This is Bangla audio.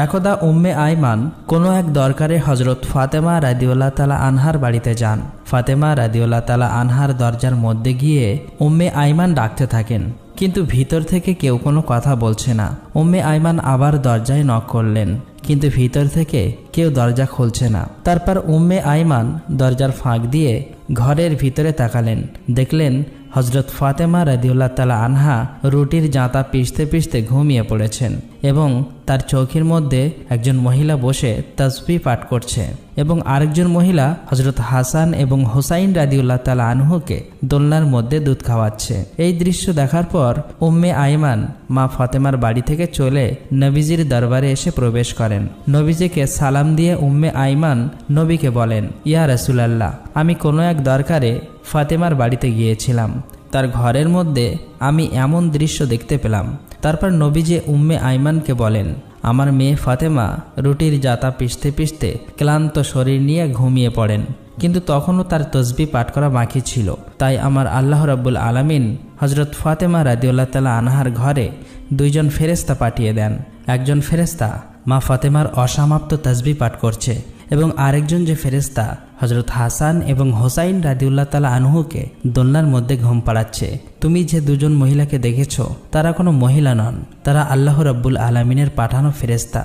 একদা উম্মে আইমান কোনো এক দরকারে হজরত ফাতেমা রাদিয়াল্লাহু তাআলা আনহার বাড়িতে যান। ফাতেমা রাদিয়াল্লাহু তাআলা আনহার দরজার মধ্যে গিয়ে উম্মে আইমান ডাকতে থাকেন, কিন্তু ভিতর থেকে কেউ কোনো কথা বলছে না। উম্মে আইমান আবার দরজায় নক করলেন, কিন্তু ভিতর থেকে কেউ দরজা খুলছে না। তারপর উম্মে আইমান দরজার ফাঁক দিয়ে ঘরের ভিতরে তাকালেন, দেখলেন হজরত ফাতেমা রাদিয়াল্লাহু তাআলা আনহা রুটির জাঁতা পিষতে পিষতে ঘুমিয়ে পড়েছেন এবং তার চৌকির মধ্যে একজন মহিলা বসে তাসবিহ পাঠ করছে এবং আরেকজন মহিলা হজরত হাসান এবং হুসাইন রাদিয়াল্লাহু তাআলা আনহুকে দোলনার মধ্যে দুধ খাওয়াচ্ছে। এই দৃশ্য দেখার পর উম্মে আইমান মা ফাতেমার বাড়ি থেকে চলে নবীজির দরবারে এসে প্রবেশ করেন। নবীজিকে সালাম দিয়ে উম্মে আইমান নবীকে বলেন, ইয়া রাসূলুল্লাহ, আমি কোনো এক দরকারে ফাতেমার বাড়িতে গিয়েছিলাম। তার ঘরের মধ্যে আমি এমন দৃশ্য দেখতে পেলাম। তারপর নবীজি উম্মে আইমানকে বলেন, আমার মেয়ে ফাতেমা রুটির জাতা পিষতে পিষতে ক্লান্ত শরীর নিয়ে ঘুমিয়ে পড়েন, কিন্তু তখনও তার তসবিহ পাঠ করা বাকি ছিল। তাই আমার আল্লাহ রাব্বুল আলামিন হজরত ফাতেমা রাদিয়াল্লাহু তাআলা আনহার ঘরে দুইজন ফেরেশতা পাঠিয়ে দেন। একজন ফেরেশতা মা ফাতেমার অসমাপ্ত তসবিহ পাঠ করছে এবং আরেকজন যে ফেরেশতা হজরত হাসান এবং হোসাইন রাদিয়াল্লাহু তাআলা আনহুকে দোলনার মধ্যে ঘুম পাড়াচ্ছে। তুমি যে দুজন মহিলাকে দেখেছ তারা কোনো মহিলা নন, তারা আল্লাহ রাব্বুল আলামিনের পাঠানো ফেরেশতা।